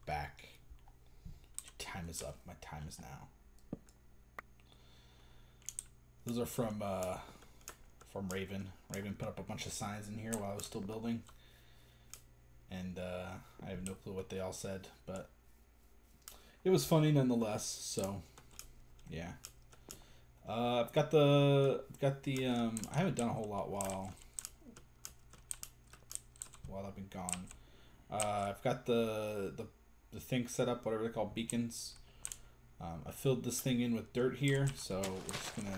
back. Time is up. My time is now. Those are from Raven. Raven put up a bunch of signs in here while I was still building. And I have no clue what they all said, but it was funny nonetheless. So, yeah. I've got the I haven't done a whole lot while I've been gone. I've got the thing set up, whatever they're called, beacons. I filled this thing in with dirt here, so we're just gonna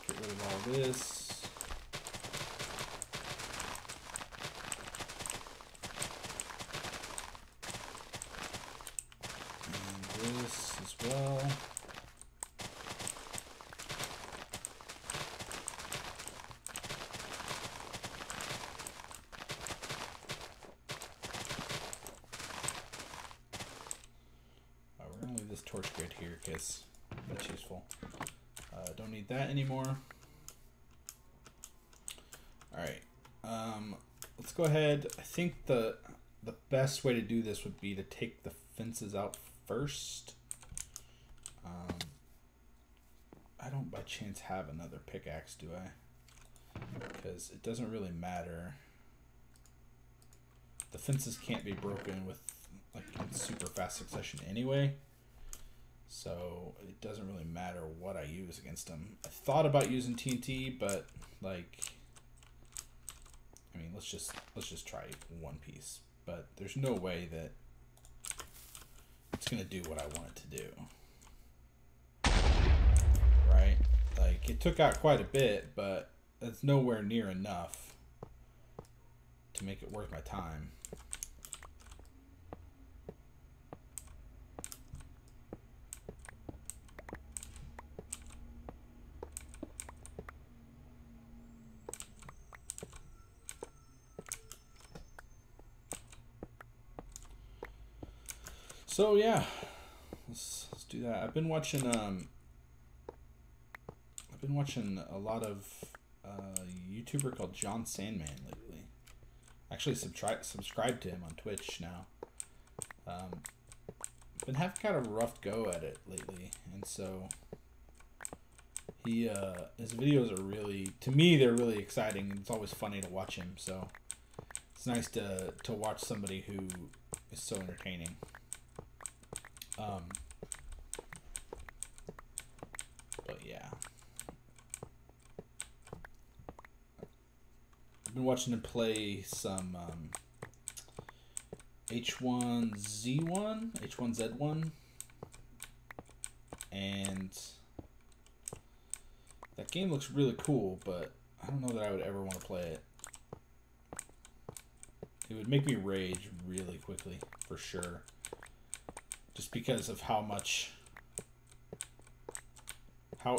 get rid of all this. And this as well. Torch grid here because that's useful. Don't need that anymore. All right, let's go ahead. I think the best way to do this would be to take the fences out first. I don't by chance have another pickaxe, do I? Because it doesn't really matter. The fences can't be broken with like in super fast succession anyway. So it doesn't really matter what I use against them. I thought about using TNT, but like, I mean, let's just try one piece. But there's no way that it's gonna do what I want it to do, right? Like it took out quite a bit, but that's nowhere near enough to make it worth my time. So yeah, let's do that. I've been watching a lot of YouTuber called John Sandman lately. Actually subscribed to him on Twitch now. Been having kind of a rough go at it lately, and so he his videos are really, to me, they're really exciting, and it's always funny to watch him. So it's nice to watch somebody who is so entertaining. But yeah, I've been watching him play some H1Z1, H1Z1, and that game looks really cool, but I don't know that I would ever want to play it. It would make me rage really quickly, for sure. Just because of how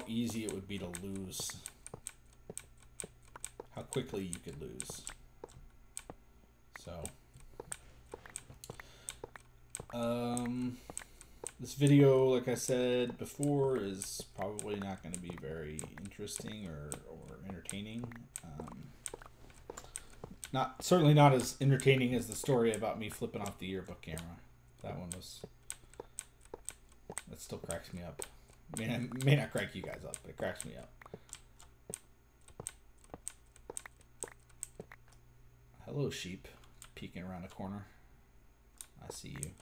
easy it would be to lose. How quickly you could lose. So, this video, like I said before, is probably not going to be very interesting or entertaining. Certainly not as entertaining as the story about me flipping off the yearbook camera. That one was... That still cracks me up. May not crack you guys up, but it cracks me up. Hello, sheep. Peeking around the corner. I see you.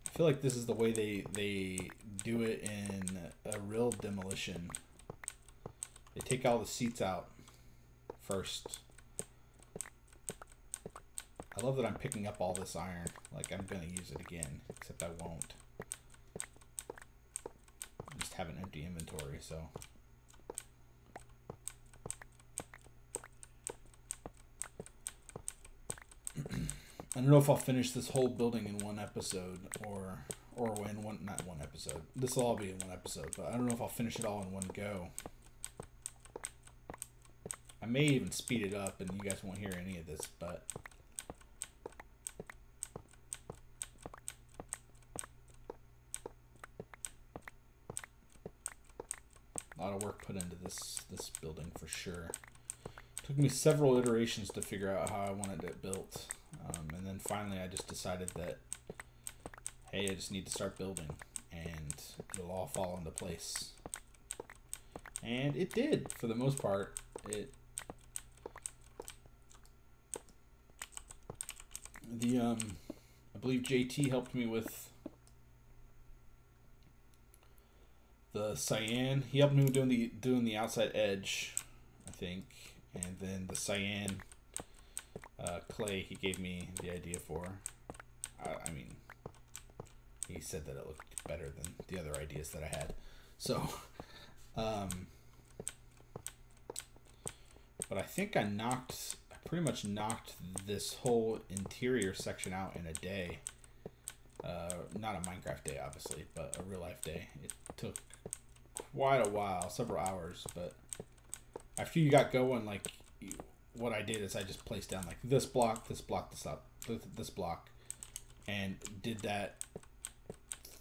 I feel like this is the way they do it in a real demolition. They take all the seats out first. I love that I'm picking up all this iron. Like I'm gonna use it again, except I won't. I just have an empty inventory, so. I don't know if I'll finish this whole building in one episode or in one, not one episode. This will all be in one episode, but I don't know if I'll finish it all in one go. I may even speed it up and you guys won't hear any of this, but A lot of work put into this building for sure. Took me several iterations to figure out how I wanted it built. And then finally I just decided that, hey, I just need to start building and it'll all fall into place. And it did, for the most part. I believe JT helped me with the cyan. He helped me with doing the outside edge, I think. And then the cyan clay he gave me the idea for. I mean, he said that it looked better than the other ideas that I had. So, but I think I pretty much knocked this whole interior section out in a day. Not a Minecraft day, obviously, but a real life day. It took quite a while, several hours, but after you got going, like, what I did is I just placed down like this block, this block, this block, and did that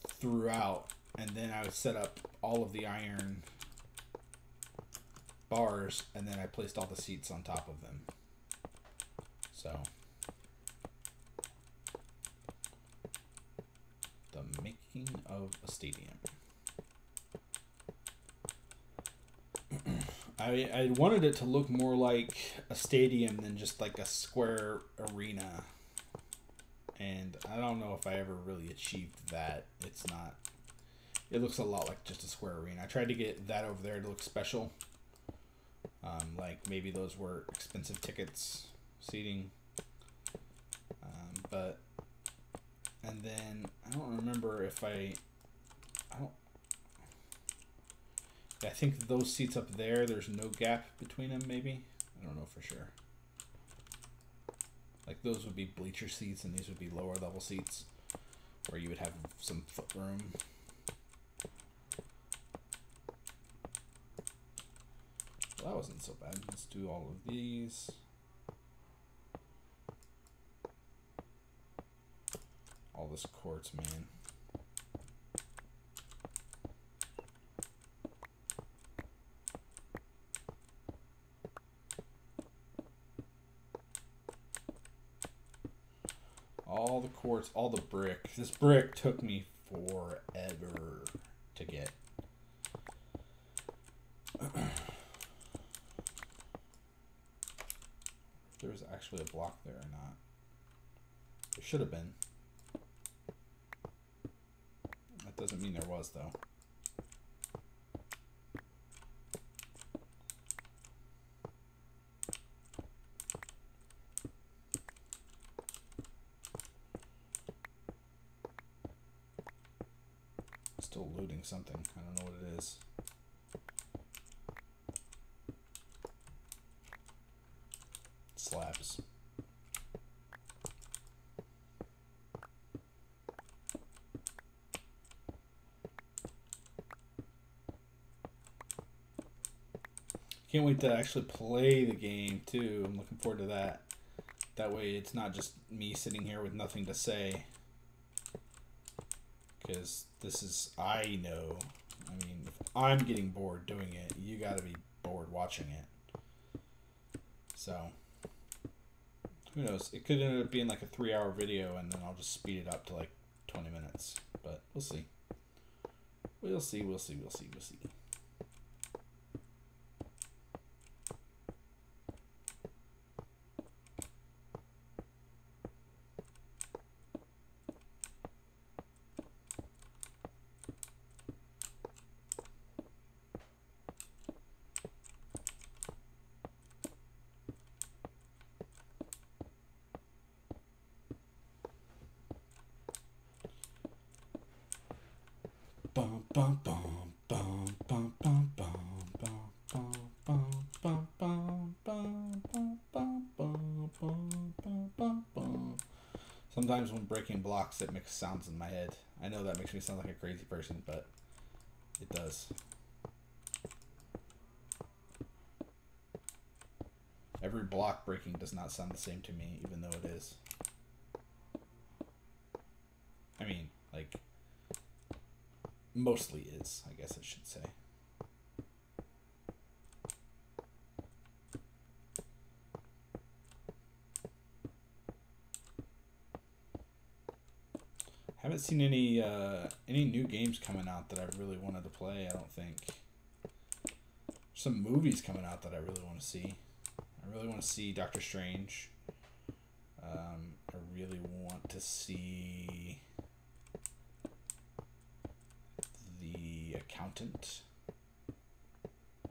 throughout, and then I would set up all of the iron bars, and then I placed all the seats on top of them. So the making of a stadium. I wanted it to look more like a stadium than just like a square arena. And I don't know if I ever really achieved that. It's not. It looks a lot like just a square arena. I tried to get that over there to look special. Like maybe those were expensive tickets seating. And then I don't remember if I think those seats up there, there's no gap between them, maybe? I don't know for sure. Like those would be bleacher seats and these would be lower level seats where you would have some foot room. Well, that wasn't so bad. Let's do all of these. All this quartz, man. All the quartz, all the brick. This brick took me forever to get. If there was actually a block there or not. There should have been. That doesn't mean there was, though. Still looting something. I don't know what it is. Slabs. Can't wait to actually play the game too. I'm looking forward to that. That way it's not just me sitting here with nothing to say. Because this is, I know, I mean, if I'm getting bored doing it, you gotta be bored watching it. So, who knows? It could end up being like a 3-hour video and then I'll just speed it up to like 20 minutes. But we'll see. We'll see, we'll see, we'll see, we'll see. Sometimes when breaking blocks, it makes sounds in my head. I know that makes me sound like a crazy person, but it does. Every block breaking does not sound the same to me, even though it is. I mean, like, mostly is, I guess I should say. Haven't seen any new games coming out that I really wanted to play. I don't think. Some movies coming out that I really want to see. I really want to see Doctor Strange. I really want to see The Accountant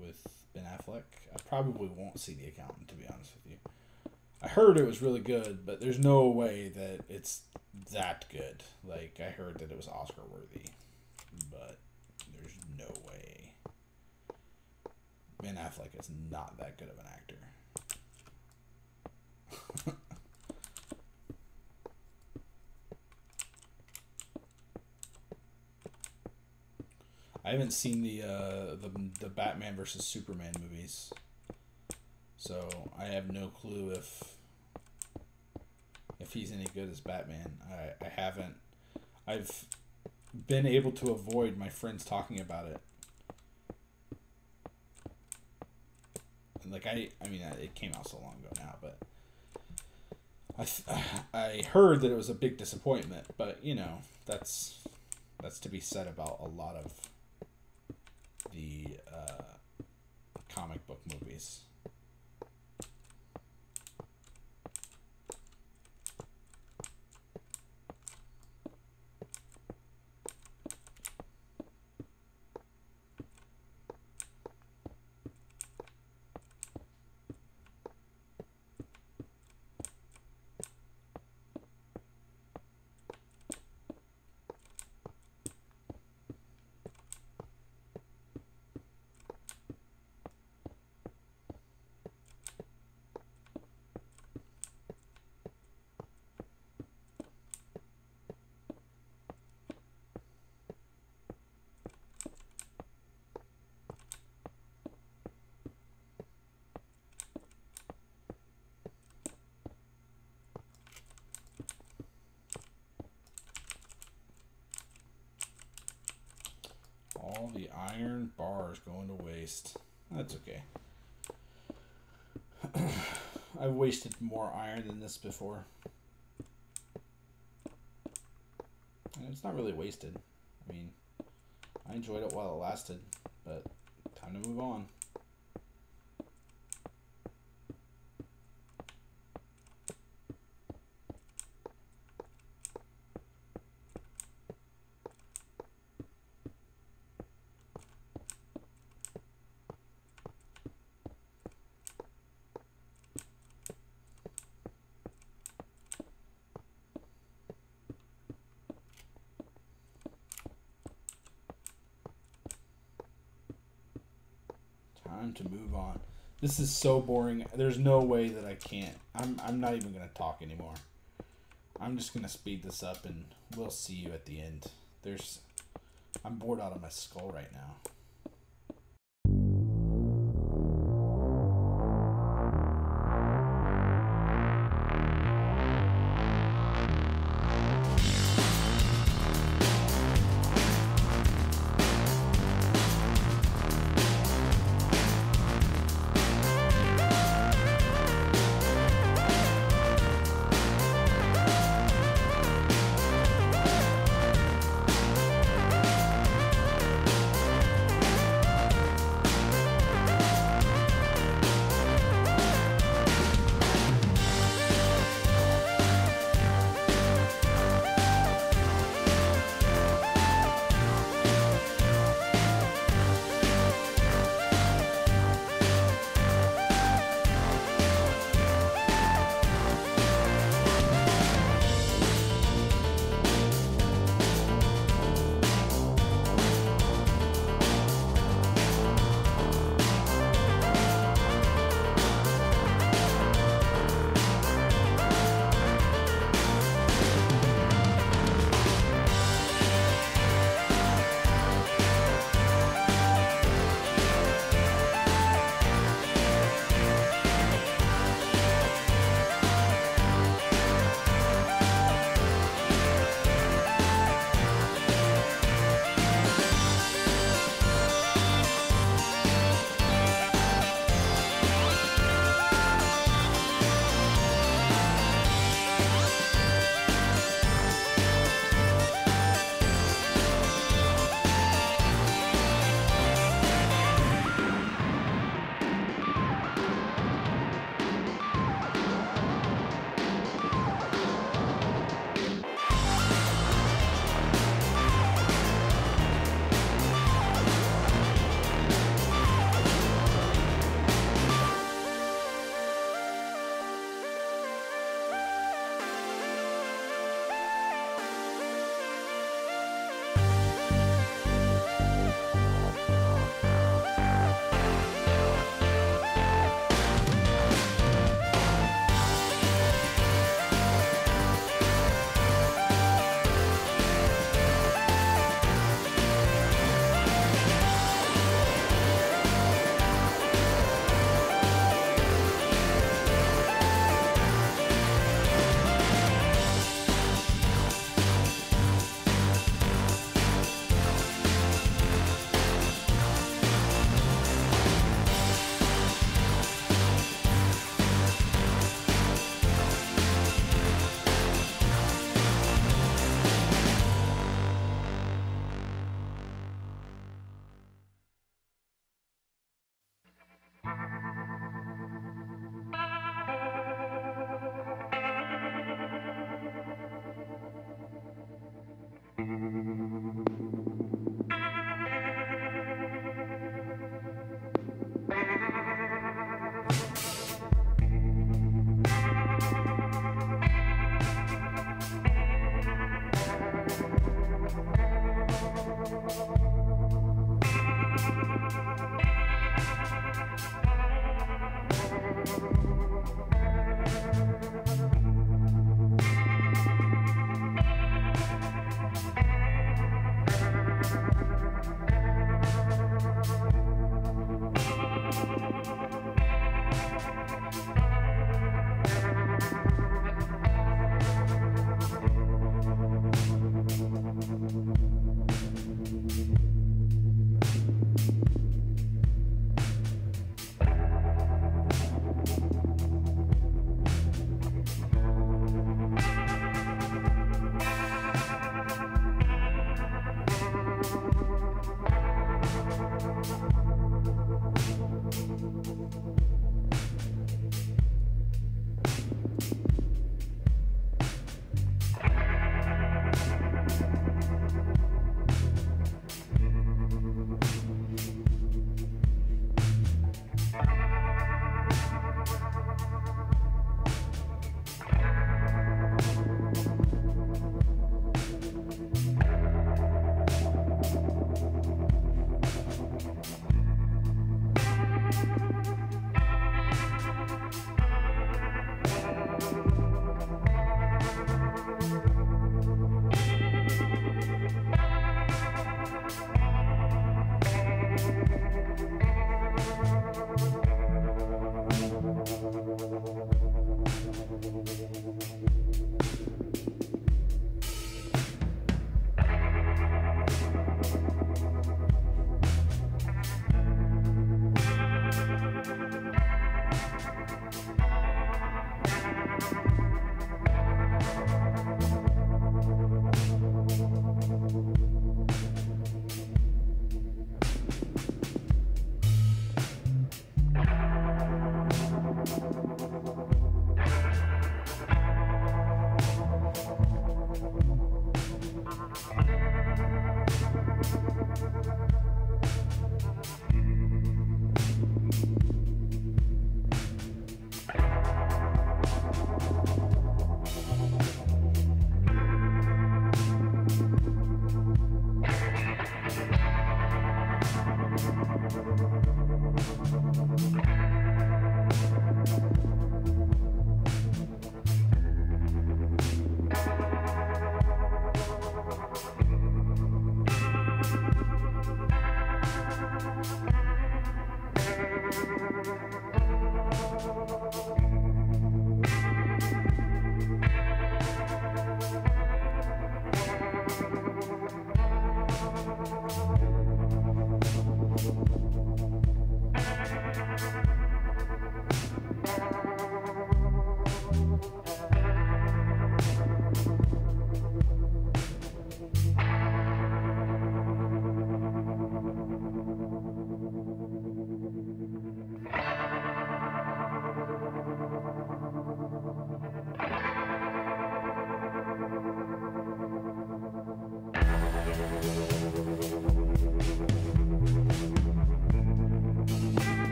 with Ben Affleck. I probably won't see The Accountant, to be honest with you. I heard it was really good, but there's no way that it's that good. Like, I heard that it was Oscar worthy, but there's no way. Ben Affleck is not that good of an actor. I haven't seen the Batman versus Superman movies, so I have no clue if he's any good as Batman. I haven't. I've been able to avoid my friends talking about it. Like I mean, it came out so long ago now, but I heard that it was a big disappointment. But you know, that's to be said about a lot of the comic book movies. All the iron bars going to waste. That's okay. I've wasted more iron than this before. And it's not really wasted. I mean, I enjoyed it while it lasted, but time to move on. Time to move on. This is so boring. There's no way that I can't. I'm not even gonna talk anymore. I'm just gonna speed this up and we'll see you at the end. I'm bored out of my skull right now.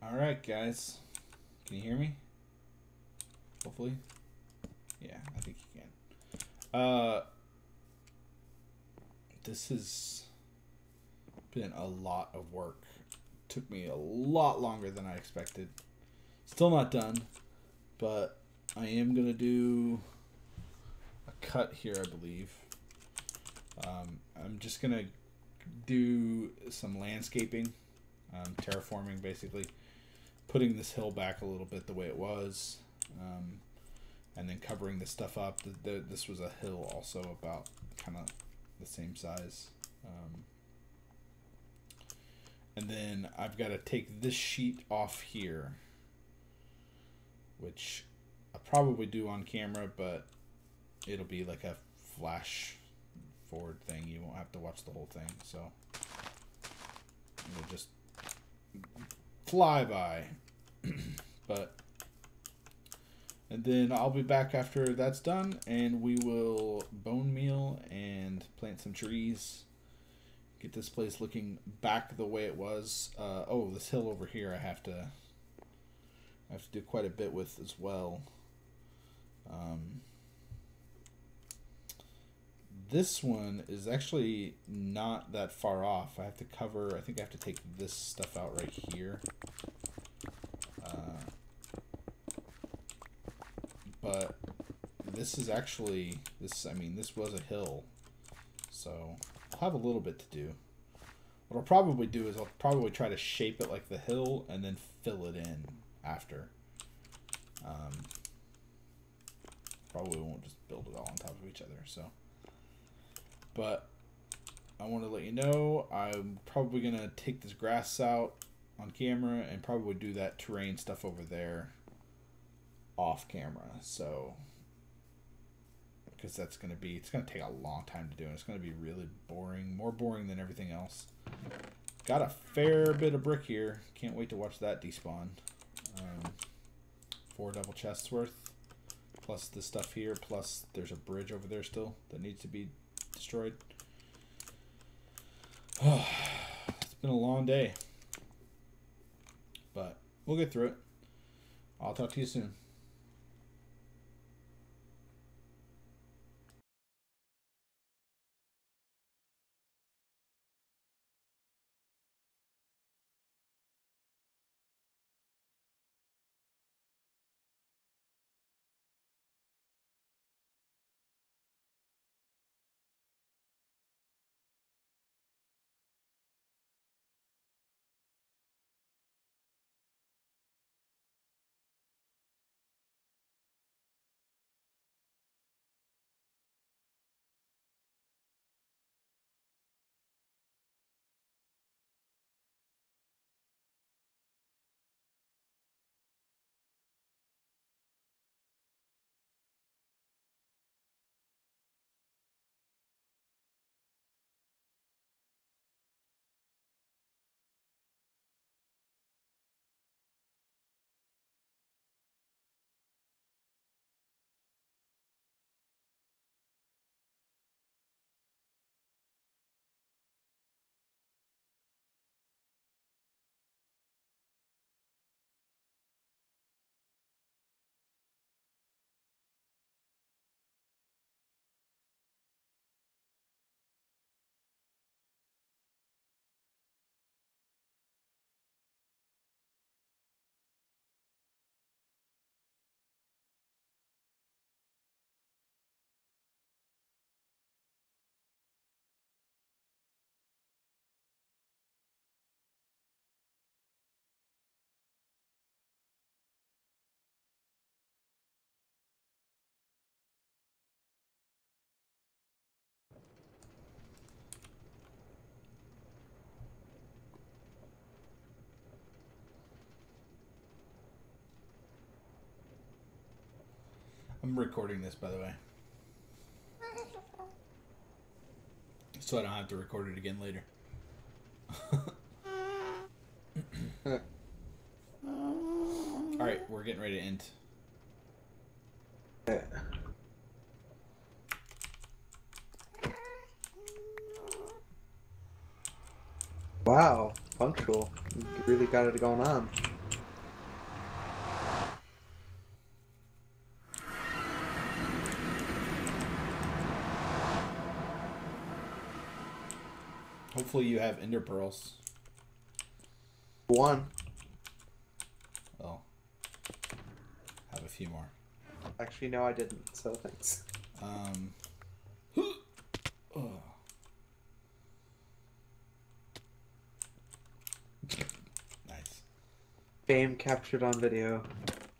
All right, guys. Can you hear me? Hopefully. Yeah, I think you can. This has been a lot of work. Took me a lot longer than I expected. Still not done, but I am gonna do a cut here, I believe. I'm just gonna do some landscaping, terraforming, basically, putting this hill back a little bit the way it was, and then covering this stuff up. This was a hill also about kind of the same size. And then I've got to take this sheet off here, which I'll probably do on camera, but it'll be like a flash forward thing. You won't have to watch the whole thing, so it'll just fly by. And then I'll be back after that's done, and we will bone meal and plant some trees. Get this place looking back the way it was. Oh, this hill over here I have to do quite a bit with as well. This one is actually not that far off. I have to cover, I think I have to take this stuff out right here. But this is actually, this was a hill. So I'll have a little bit to do. What I'll probably do is I'll probably try to shape it like the hill and then fill it in after. Probably won't just build it all on top of each other, so. But I want to let you know I'm probably going to take this grass out on camera and probably do that terrain stuff over there off camera. So, because that's going to be, it's going to take a long time to do, and it's going to be really boring, more boring than everything else. Got a fair bit of brick here. Can't wait to watch that despawn. 4 double chests worth, plus this stuff here, plus there's a bridge over there still that needs to be destroyed. It's been a long day, but we'll get through it. I'll talk to you soon. I'm recording this, by the way, so I don't have to record it again later. Alright, we're getting ready to end. Wow, punctual. You really got it going on. Hopefully you have ender pearls. One. Well, have a few more. Actually, no, I didn't. So thanks. Oh. Nice. Fame captured on video.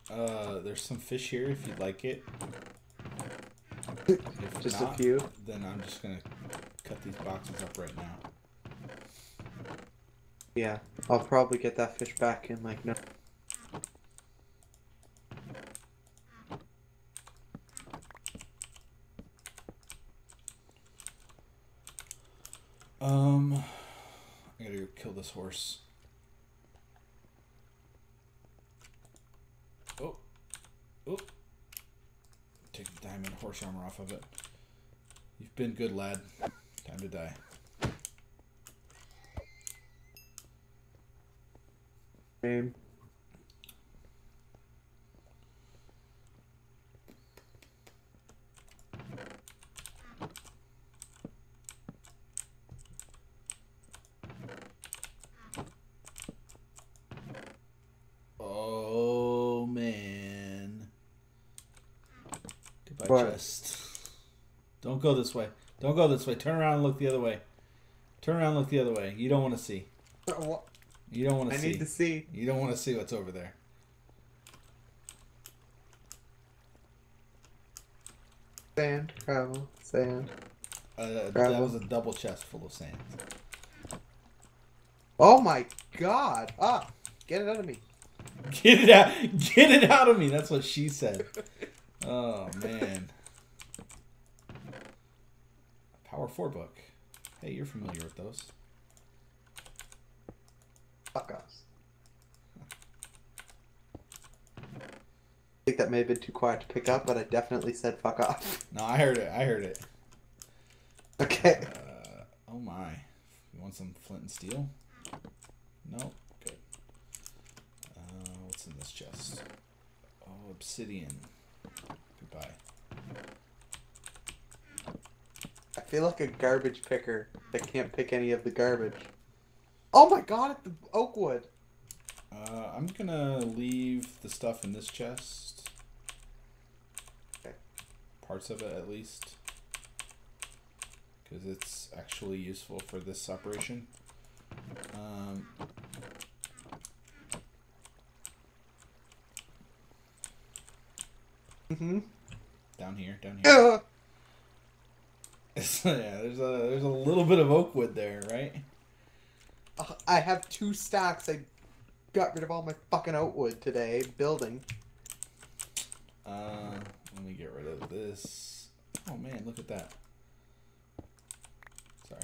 There's some fish here if you'd like it. If Just not, a few. Then I'm just gonna cut these boxes up right now. Yeah, I'll probably get that fish back in like no. I gotta go kill this horse. Oh. Oh. Take the diamond horse armor off of it. You've been good, lad. Time to die. Fame. Oh man. Goodbye, What? chest. Don't go this way. Don't go this way. Turn around and look the other way. Turn around and look the other way. You don't want to see. What? You don't want to see. I need to see. You don't want to see what's over there. Sand, gravel, sand. That was a double chest full of sand. Oh my god! Ah! Get it out of me. Get it out! Get it out of me! That's what she said. Oh man. Power 4 book. Hey, you're familiar with those. Fuck us. I think that may have been too quiet to pick up, but I definitely said fuck off. No, I heard it. I heard it. Okay. Oh my. You want some flint and steel? No? Good. What's in this chest? Oh, obsidian. Goodbye. I feel like a garbage picker that can't pick any of the garbage. Oh my god, it's the oak wood! I'm gonna leave the stuff in this chest. Okay. Parts of it, at least. Because it's actually useful for this operation. Down here, down here. Yeah, there's a little bit of oak wood there, right? I have 2 stacks. I got rid of all my fucking oak wood today building. Let me get rid of this. Oh man, look at that. Sorry,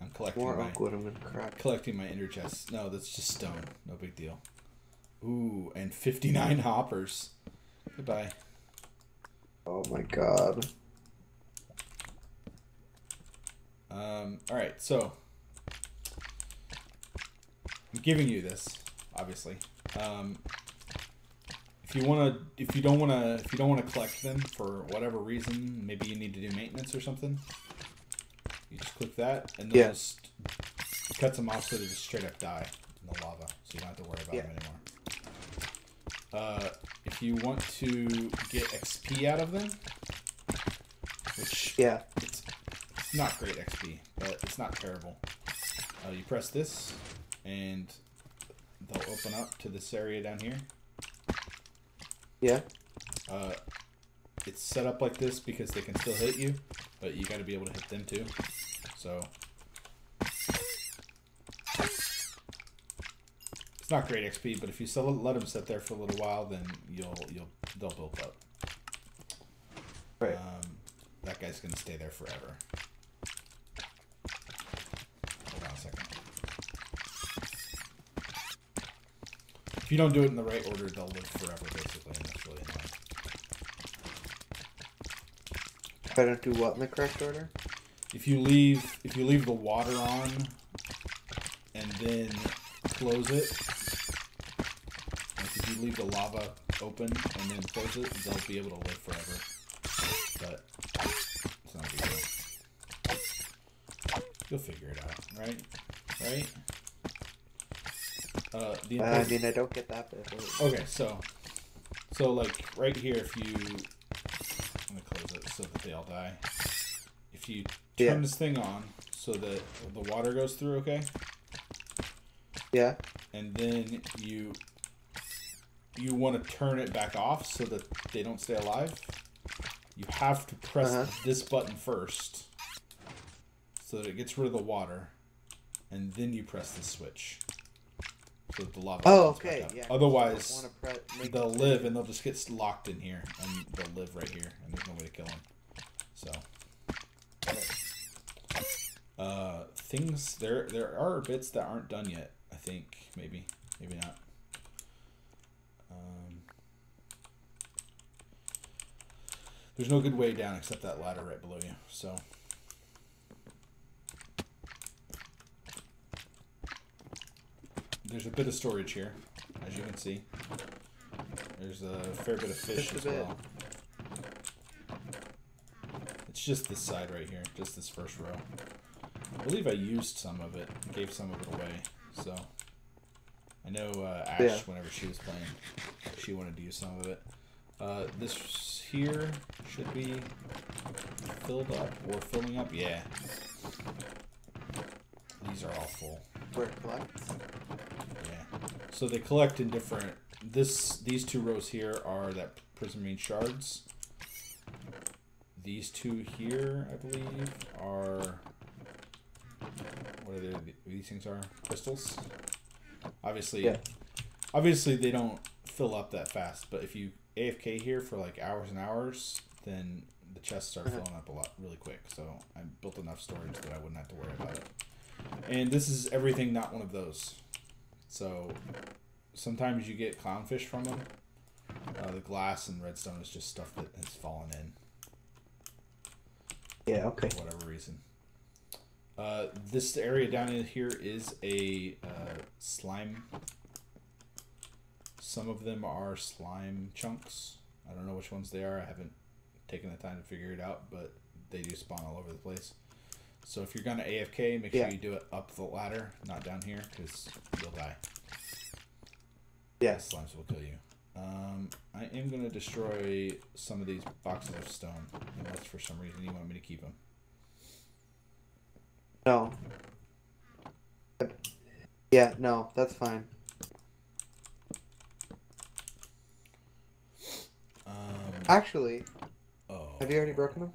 I'm collecting More oak wood. I'm gonna crack. collecting my ender chests. No, that's just stone. No big deal. Ooh, and 59 hoppers. Goodbye. Oh my god. All right, so I'm giving you this, obviously. If you don't wanna collect them for whatever reason, maybe you need to do maintenance or something. You just click that, and those cuts them off so they just straight up die in the lava, so you don't have to worry about them anymore. If you want to get XP out of them, which it's not great XP, but it's not terrible. You press this, and they'll open up to this area down here. Yeah. It's set up like this because they can still hit you, but you got to be able to hit them too. So it's not great XP, but if you still let them sit there for a little while, then they'll build up. Right. That guy's gonna stay there forever. Hold on a second. If you don't do it in the right order, they'll live forever, basically, and that's really annoying. If I don't do what in the correct order? If you leave the water on and then close it, like if you leave the lava open and then close it, they'll be able to live forever. But it's not a big deal. You'll figure it out, right? Right? I mean, I don't get that bit. Okay, so like right here, if you, let me close it so that they all die. If you turn this thing on so that the water goes through, okay? Yeah. And then you want to turn it back off so that they don't stay alive. You have to press this button first so that it gets rid of the water, and then you press the switch so that the lava comes back up. Yeah. Otherwise, they'll live and they'll just get locked in here, and they'll live right here, and there's no way to kill them. So, things there are bits that aren't done yet. I think maybe not. There's no good way down except that ladder right below you. So. There's a bit of storage here, as you can see. There's a fair bit of fish as well. It's just this side right here, just this first row. I believe I used some of it, gave some of it away. So I know Ash, whenever she was playing, she wanted to use some of it. This here should be filled up or filling up. Yeah. These are all full. Where it collects? Yeah. So they collect in different. These two rows here are that prismarine shards. These two here, I believe, are what are they? These things are crystals. Obviously, obviously they don't fill up that fast. But if you AFK here for like hours and hours, then the chests start filling up a lot really quick. So I built enough storage that I wouldn't have to worry about it. And this is everything not one of those. So sometimes you get clownfish from them. The glass and redstone is just stuff that has fallen in. Yeah, okay. For whatever reason. This area down in here is a slime. Some of them are slime chunks. I don't know which ones they are. I haven't taken the time to figure it out, but they do spawn all over the place. So if you're gonna AFK, make sure you do it up the ladder, not down here, because you'll die. Yeah. Slimes will kill you. I am gonna destroy some of these boxes of stone, unless for some reason you want me to keep them. No. Yeah, no, that's fine. Actually, have you already broken them?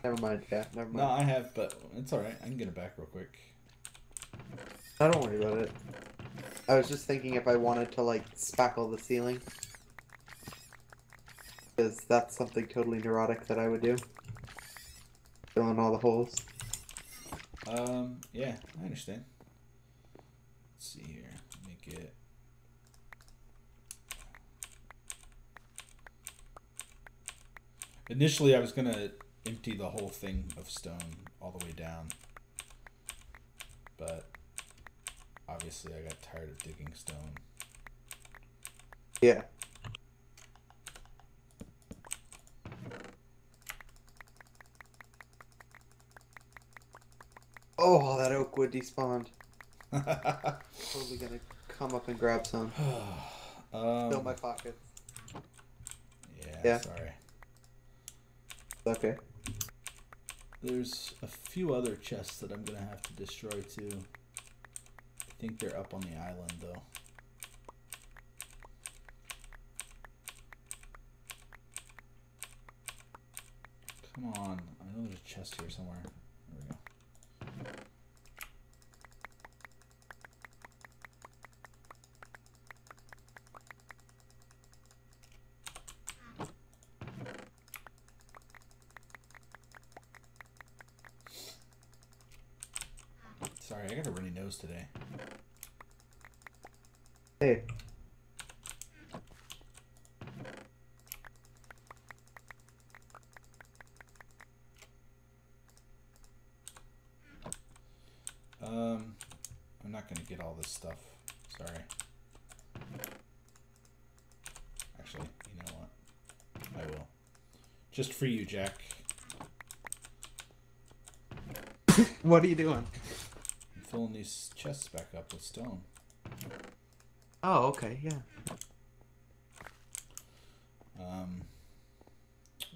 Never mind. Yeah, never mind. No, I have, but it's all right. I can get it back real quick. No, don't worry about it. I was just thinking if I wanted to like spackle the ceiling, because that's something totally neurotic that I would do. Fill in all the holes. Yeah, I understand. Let's see here. Make it. Initially, I was gonna empty the whole thing of stone all the way down, but obviously I got tired of digging stone. Yeah. Oh, that oak wood despawned. Totally gonna come up and grab some. Fill my pockets. Yeah, sorry. Okay. There's a few other chests that I'm gonna have to destroy too. I think they're up on the island though. Come on, I know there's a chest here somewhere. There we go. Sorry, I got a runny nose today. Hey. I'm not gonna get all this stuff. Sorry. Actually, you know what? I will. Just for you, Jack. What are you doing? I'm filling these chests back up with stone. Oh, okay, yeah.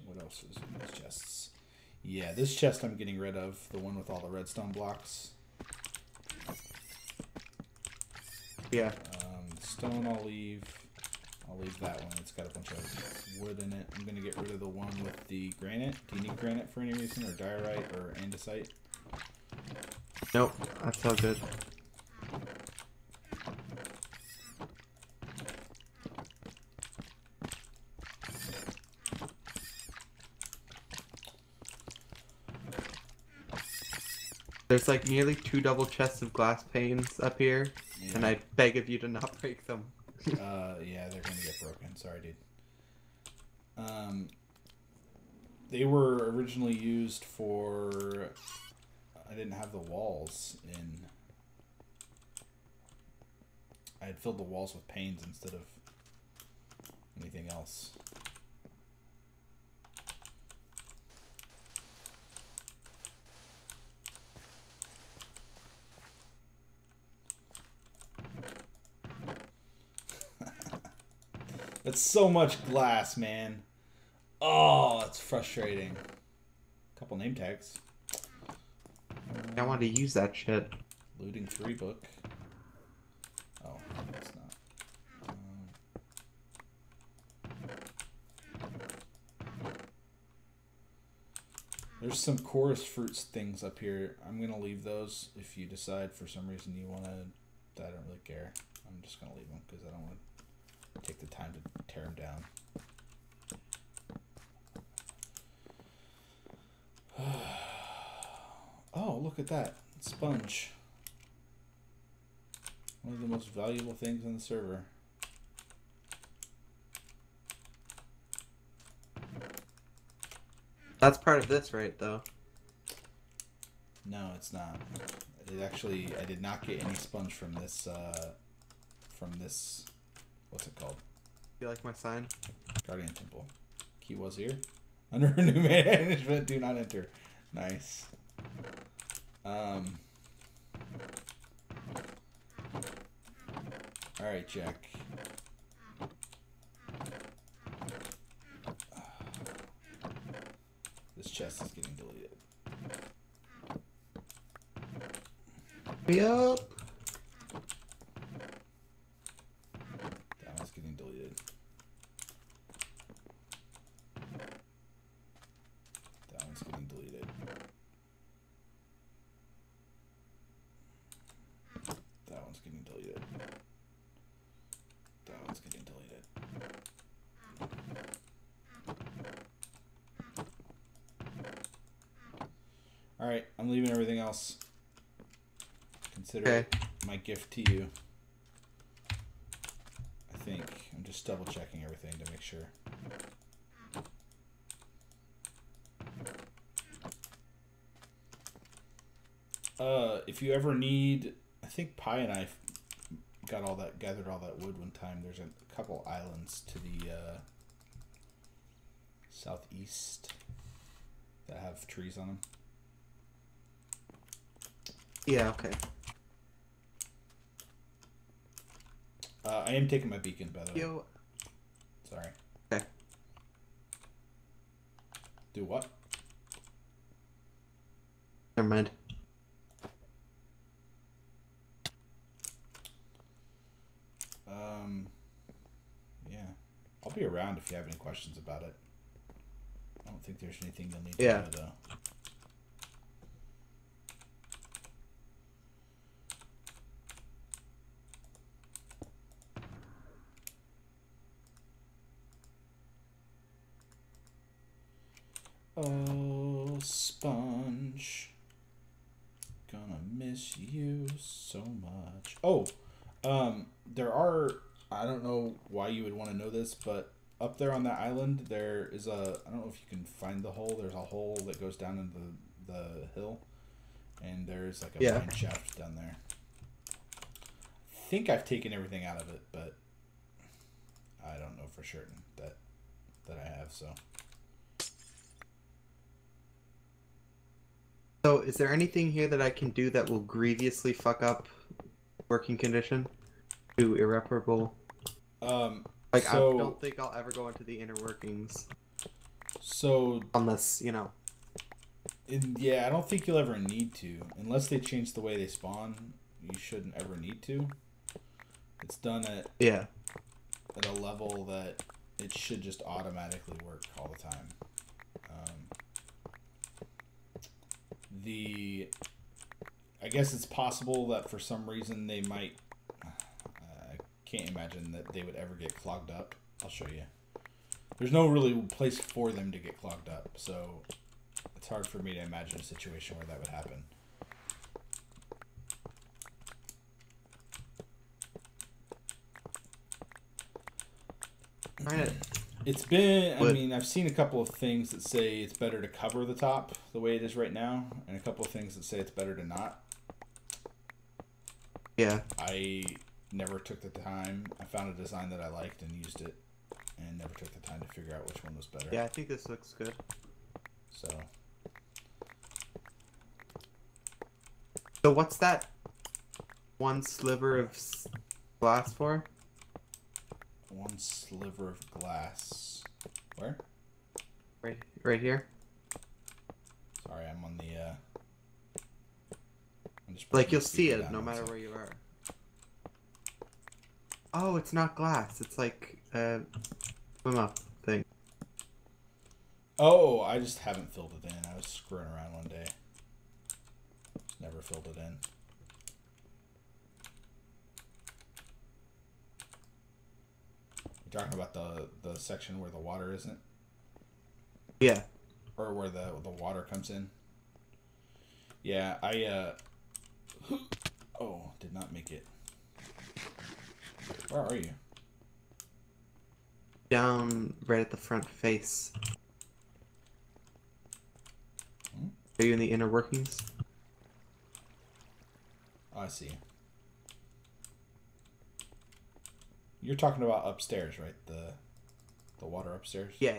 What else is in these chests? Yeah, this chest I'm getting rid of. The one with all the redstone blocks. Yeah. Stone I'll leave. I'll leave that one. It's got a bunch of wood in it. I'm going to get rid of the one with the granite. Do you need granite for any reason? Or diorite or andesite? Nope, that's all good. There's like nearly 2 double chests of glass panes up here, Yeah. and I beg of you to not break them. Yeah, they're going to get broken. Sorry, dude. They were originally used for... I didn't have the walls in... I had filled the walls with panes instead of anything else. That's so much glass, man. Oh, it's frustrating. Couple name tags. I want to use that shit. Looting 3 book. Oh, it's not. There's some chorus fruits things up here. I'm gonna leave those if you decide for some reason you want to. I don't really care. I'm just gonna leave them because I don't want to take the time to tear them down. Oh, look at that sponge. One of the most valuable things on the server. That's part of this, right, though? No, it's not. It actually, I did not get any sponge from this, what's it called? You like my sign? Guardian Temple. Key was here. Under new management, do not enter. Nice. Alright, Jack. This chest is getting deleted. Yup. That one's getting deleted. That one's getting deleted. That one's getting deleted. That one's getting deleted. Alright, I'm leaving everything else. Consider it my gift to you. I think. I'm just double checking everything to make sure. If you ever need, I think Pi and I gathered all that wood one time. There's a couple islands to the southeast that have trees on them. Yeah, okay. I am taking my beacon, by the way. Yo. Sorry. Okay. Do what? Never mind. Yeah. I'll be around if you have any questions about it. I don't think there's anything you'll need Yeah. to know, though. Oh, Sponge. Gonna miss you so much. Oh, there are, I don't know why you would want to know this, but up there on that island, there is a, I don't know if you can find the hole. There's a hole that goes down into the hill, and there's like a mine shaft down there. I think I've taken everything out of it, but I don't know for certain that I have, so. So, is there anything here that I can do that will grievously fuck up working condition? Do irreparable? Like, I So don't think I'll ever go into the inner workings so unless, you know. yeah, I don't think you'll ever need to unless they change the way they spawn. You shouldn't ever need to. It's done Yeah. at a level that it should just automatically work all the time. I guess it's possible that for some reason they might. I can't imagine that they would ever get clogged up. I'll show you. There's no really place for them to get clogged up, so it's hard for me to imagine a situation where that would happen. It's been, I mean, I've seen a couple of things that say it's better to cover the top the way it is right now, and a couple of things that say it's better to not. Yeah. I never took the time. I found a design that I liked and used it, and never took the time to figure out which one was better. Yeah, I think this looks good. So what's that one sliver of glass for? One sliver of glass. Where? Right here. Sorry, I'm on the. I'm just like you'll see it no matter where you are. Oh, it's not glass. It's like a swim up thing. Oh, I just haven't filled it in. I was screwing around one day. Just never filled it in. You're talking about the section where the water isn't? Yeah. Or where the water comes in? Yeah, I oh, did not make it. Where are you? Down right at the front face. Are you in the inner workings? Oh, I see. You're talking about upstairs, right? The water upstairs? Yeah.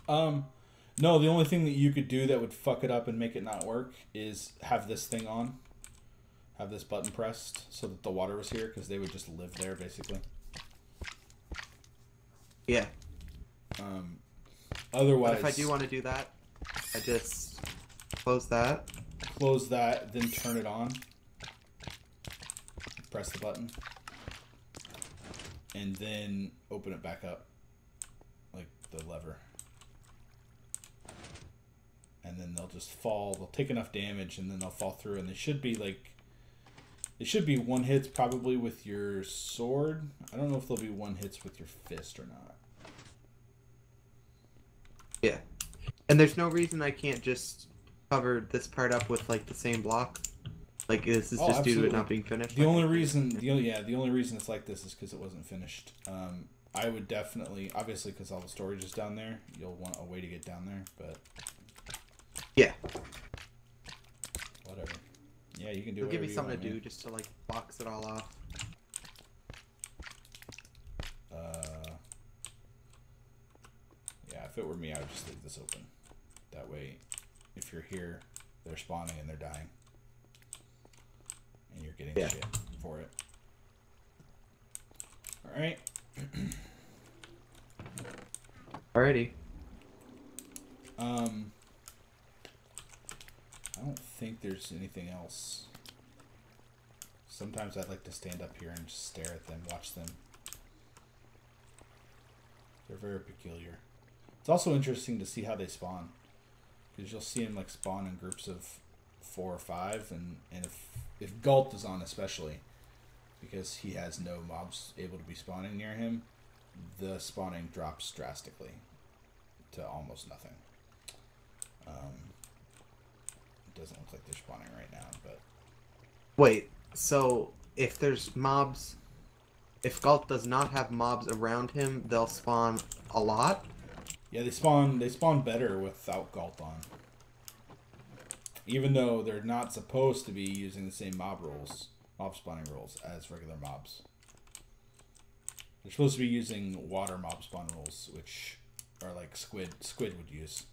No, the only thing that you could do that would fuck it up and make it not work is have this thing on. Have this button pressed so that the water was here, because they would just live there, basically. Yeah. Otherwise... But if I do want to do that, I just close that. Close that, then turn it on. Press the button. And then open it back up. Like the lever. And then they'll just fall. They'll take enough damage and then they'll fall through. And they should be like... They should be one hits probably with your sword. I don't know if they'll be one hits with your fist or not. Yeah. And there's no reason I can't just cover this part up with like the same block. Like this is just absolutely. due to it not being finished. The only reason, the only reason it's like this is because it wasn't finished. I would definitely, obviously, because all the storage is down there, you'll want a way to get down there. But yeah, whatever. Yeah, you can do. It'll give me something want, to do just to like box it all off. Yeah, if it were me, I would just leave this open. That way, if you're here, they're spawning and they're dying. And you're getting shit for it. Alright. Alrighty. I don't think there's anything else. Sometimes I'd like to stand up here and just stare at them, watch them. They're very peculiar. It's also interesting to see how they spawn. Because you'll see them like spawn in groups of 4 or 5, and if Galt is on especially, because he has no mobs able to be spawning near him, the spawning drops drastically to almost nothing. It doesn't look like they're spawning right now, but... Wait, so if there's mobs... If Galt does not have mobs around him, they'll spawn a lot? Yeah, they spawn better without Galt on. Even though they're not supposed to be using the same mob spawning rules as regular mobs. They're supposed to be using water mob spawn rules, which are like Squid would use.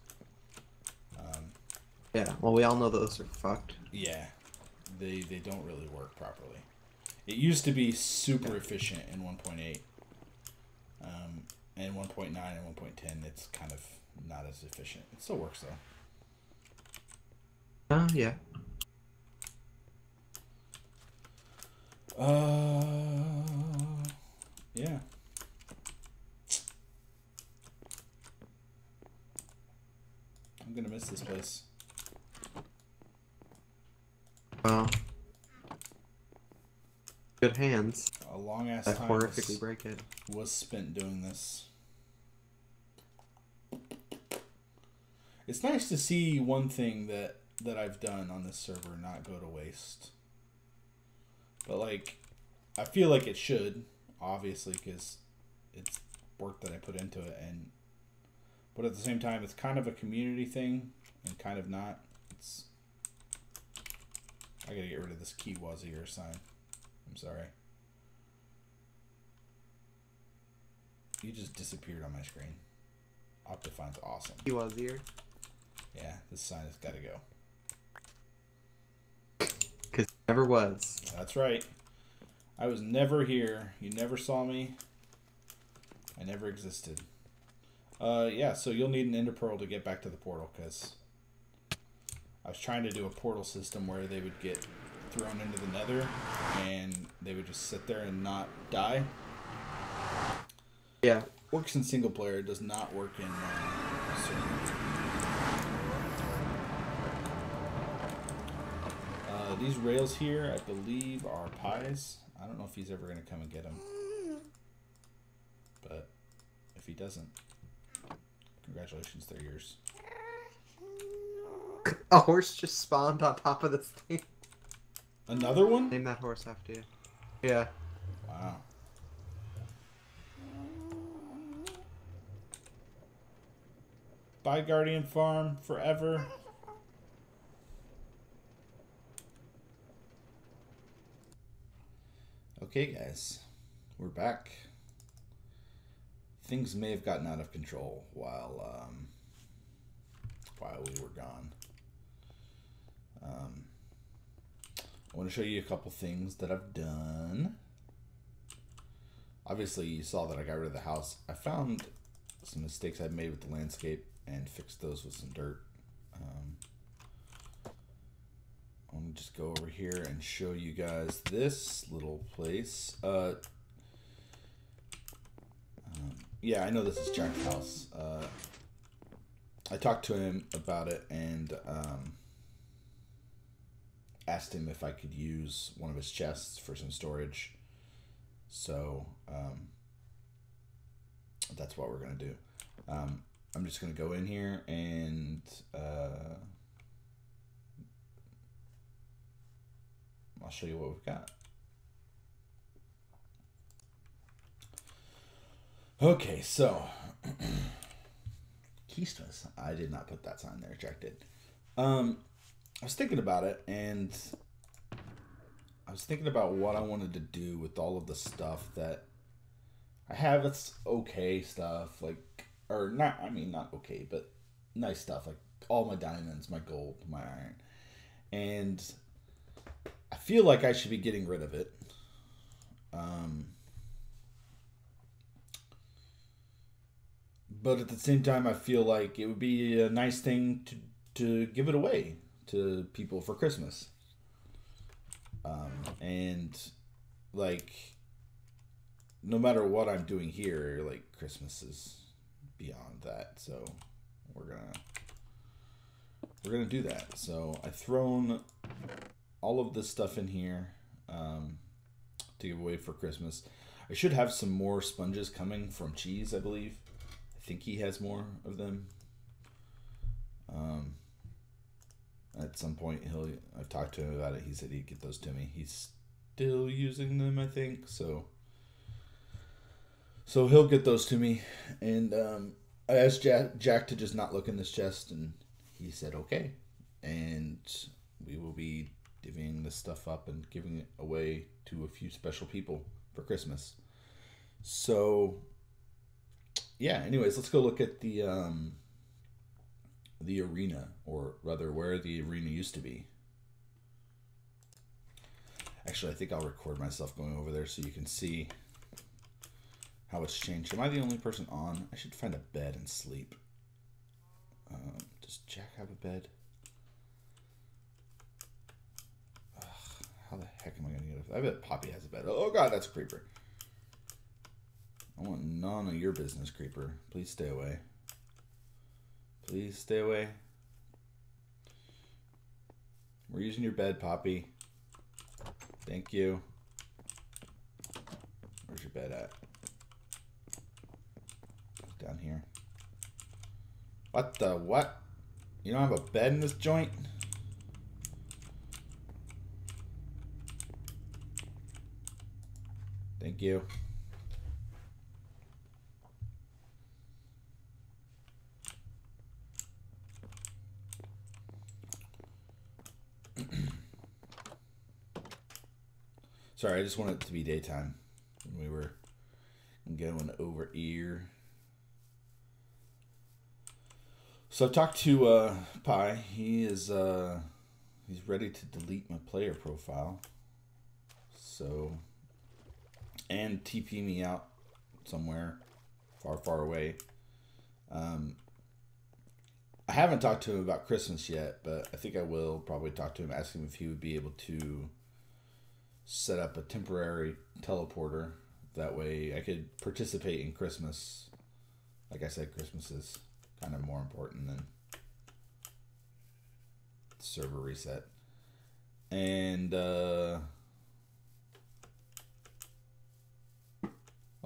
Yeah, well, we all know those are fucked. Yeah, they don't really work properly. It used to be super efficient in 1.8, and 1.9 and 1.10. It's kind of not as efficient. It still works Yeah. though. Yeah. I'm gonna miss this place. Well, good hands. A long ass That time horrifically break it. was spent doing this. It's nice to see one thing that I've done on this server not go to waste. But like, I feel like it should, obviously, because it's work that I put into it, and but at the same time, it's kind of a community thing and kind of not. It's I gotta get rid of this key Wazir sign. I'm sorry. You just disappeared on my screen. Optifine's awesome. He was here. Yeah, this sign has got to go. Because he never was. That's right. I was never here. You never saw me. I never existed. Yeah, so you'll need an ender pearl to get back to the portal, because I was trying to do a portal system where they would get thrown into the nether and they would just sit there and not die. Yeah. Works in single player, it does not work in server. These rails here, I believe, are pies. I don't know if he's ever going to come and get them. But if he doesn't, congratulations, they're yours. A horse just spawned on top of this thing. Another one? Name that horse after you. Yeah. Wow. Bye, Guardian Farm, forever. Okay, guys, we're back. Things may have gotten out of control while we were gone. I want to show you a couple things that I've done. Obviously, you saw that I got rid of the house. I found some mistakes I'd made with the landscape and fixed those with some dirt. I want to just go over here and show you guys this little place. Yeah, I know this is Jack's house. I talked to him about it and asked him if I could use one of his chests for some storage. So that's what we're going to do. I'm just going to go in here and I'll show you what we've got. Okay, so Keystmas. I did not put that sign there. Jack did. I was thinking about it, and I was thinking about what I wanted to do with all of the stuff that I have. It's okay stuff, like, or not. I mean, not okay, but nice stuff, like all my diamonds, my gold, my iron, and I feel like I should be getting rid of it. But at the same time, I feel like it would be a nice thing to give it away to people for Christmas. And like, no matter what I'm doing here, like Christmas is beyond that. So we're gonna do that. So I've thrown all of this stuff in here to give away for Christmas. I should have some more sponges coming from Cheese, I believe. I think he has more of them. At some point, I've talked to him about it. He said he'd get those to me. He's still using them, I think. So he'll get those to me. And I asked Jack to just not look in this chest, and he said okay. And we will be divvying this stuff up and giving it away to a few special people for Christmas. So yeah, anyways, let's go look at the the arena, or rather where the arena used to be. Actually, I think I'll record myself going over there so you can see how it's changed. Am I the only person on? I should find a bed and sleep. Does Jack have a bed? Ugh, how the heck am I going to get it? I bet Poppy has a bed. Oh god, that's a creeper. I want none of your business, creeper. Please stay away. Please stay away. We're using your bed, Poppy. Thank you. Where's your bed at? Down here. What the what? You don't have a bed in this joint? Thank you. Sorry, I just wanted it to be daytime when we were going over here. So I've talked to Pi. He is he's ready to delete my player profile. So, and TP me out somewhere far away. I haven't talked to him about Christmas yet, but I think I will probably talk to him, ask him if he would be able to set up a temporary teleporter. That way I could participate in Christmas. Like I said, Christmas is kind of more important than server reset. And well,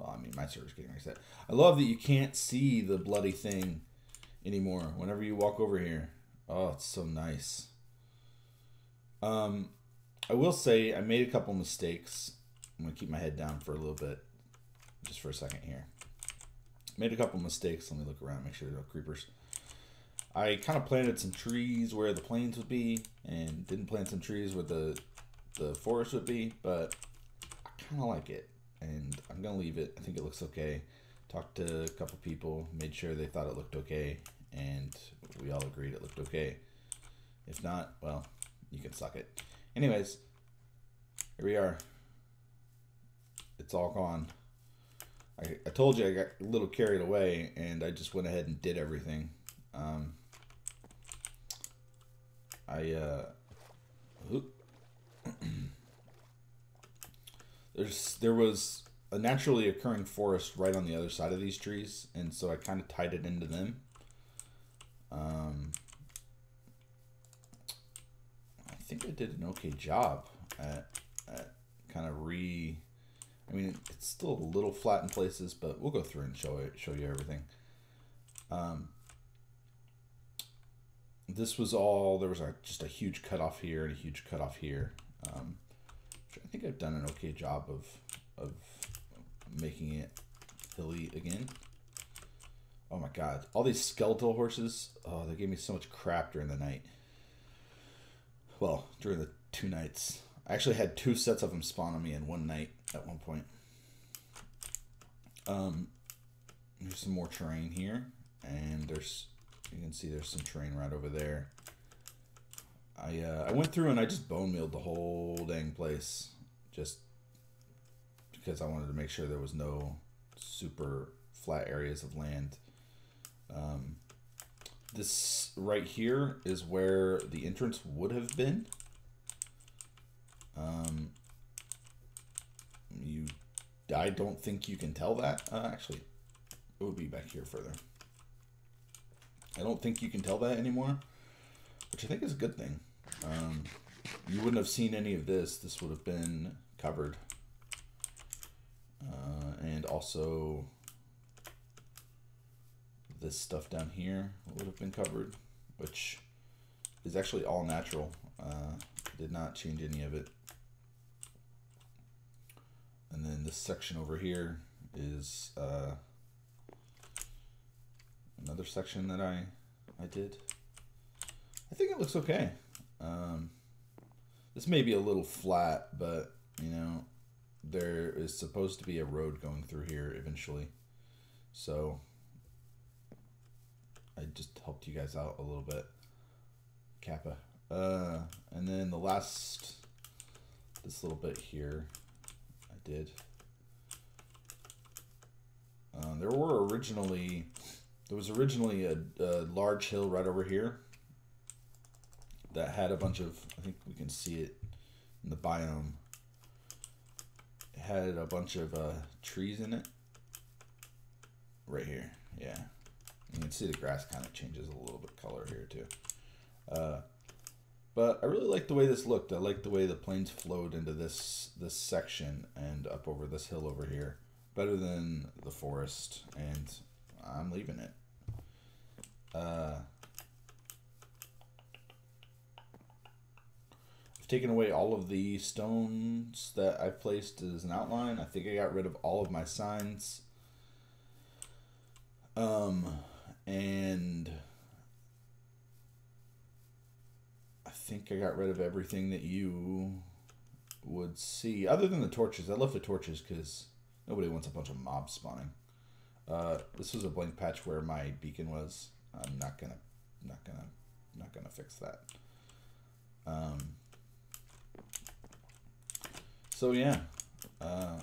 I mean, my server's getting reset. I love that you can't see the bloody thing anymore whenever you walk over here. Oh, it's so nice. I will say I made a couple mistakes. I'm gonna keep my head down for a little bit, just for a second here. Made a couple mistakes. Let me look around, make sure there are no creepers. I kind of planted some trees where the plains would be, and didn't plant some trees where the forest would be, but I kind of like it, and I'm gonna leave it. I think it looks okay. Talked to a couple people, made sure they thought it looked okay, and we all agreed it looked okay. If not, well, you can suck it. Anyways, here we are. It's all gone. I told you I got a little carried away, and I just went ahead and did everything. There was a naturally occurring forest right on the other side of these trees, and so I kind of tied it into them. I think I did an okay job at kind of I mean, it's still a little flat in places, but we'll go through and show you everything. This was all, there was just a huge cutoff here and a huge cutoff here. I think I've done an okay job of making it hilly again. Oh my god, all these skeletal horses, oh, they gave me so much crap during the night. Well, during the 2 nights. I actually had 2 sets of them spawn on me in one night at one point. There's some more terrain here, and you can see there's some terrain right over there. I went through and I just bone mealed the whole dang place, just because I wanted to make sure there was no super flat areas of land. This right here is where the entrance would have been. I don't think you can tell that. Actually, it would be back here further. I don't think you can tell that anymore, which I think is a good thing. You wouldn't have seen any of this. This would have been covered. And also this stuff down here would have been covered, which is actually all natural. Did not change any of it. And then this section over here is another section that I did. I think it looks okay. This may be a little flat, but you know, there is supposed to be a road going through here eventually. So I I just helped you guys out a little bit. Kappa. And then the last, this little bit here, I did. There was originally a large hill right over here that had a bunch of, I think we can see it in the biome. It had a bunch of trees in it. Right here, yeah. You can see the grass kind of changes a little bit color here too. But I really like the way this looked. I like the way the plains flowed into this section and up over this hill over here. Better than the forest, and I'm leaving it. I've taken away all of the stones that I've placed as an outline. I think I got rid of all of my signs. And I think I got rid of everything that you would see, other than the torches. I left the torches because nobody wants a bunch of mobs spawning. This was a blank patch where my beacon was. I'm not gonna fix that. So yeah. Oh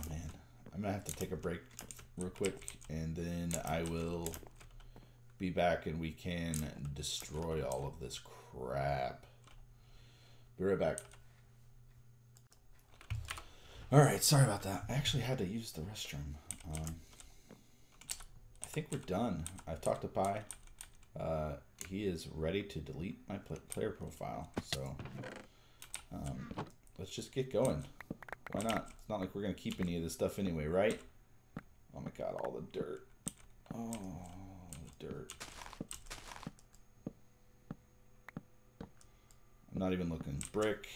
man, I'm gonna have to take a break real quick, and then I will be back and we can destroy all of this crap. Be right back. Alright, sorry about that. I actually had to use the restroom. I think we're done. I've talked to Pi. He is ready to delete my player profile. So let's just get going. Why not? It's not like we're going to keep any of this stuff anyway, right? Oh my god, all the dirt. Oh, the dirt. I'm not even looking. Brick.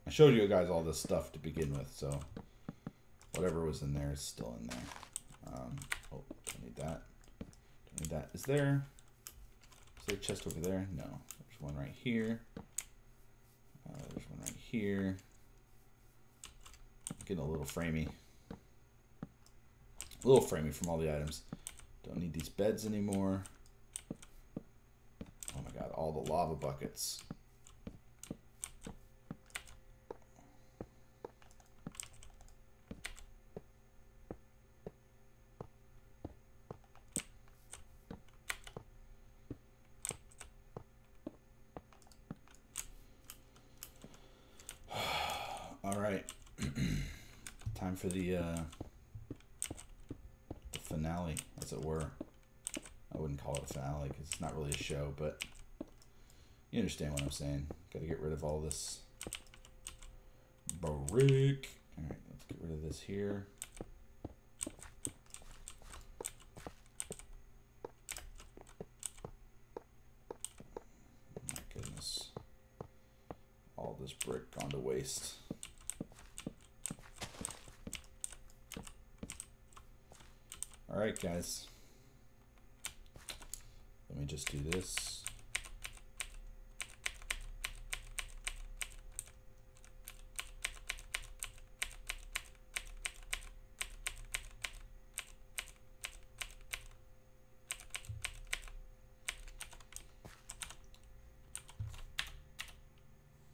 I showed you guys all this stuff to begin with, so whatever was in there is still in there. Oh, don't need that. Don't need that. Is there a chest over there? No. There's one right here. There's one right here. I'm getting a little framey. A little framey from all the items. Don't need these beds anymore. Oh my god, all the lava buckets. All right. Time for the finale, as it were. I wouldn't call it a finale because it's not really a show, but you understand what I'm saying. Got to get rid of all this brick. All right, let's get rid of this here. My goodness. All this brick gone to waste. Alright guys, let me just do this.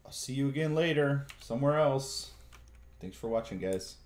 I'll see you again later, somewhere else. Thanks for watching, guys.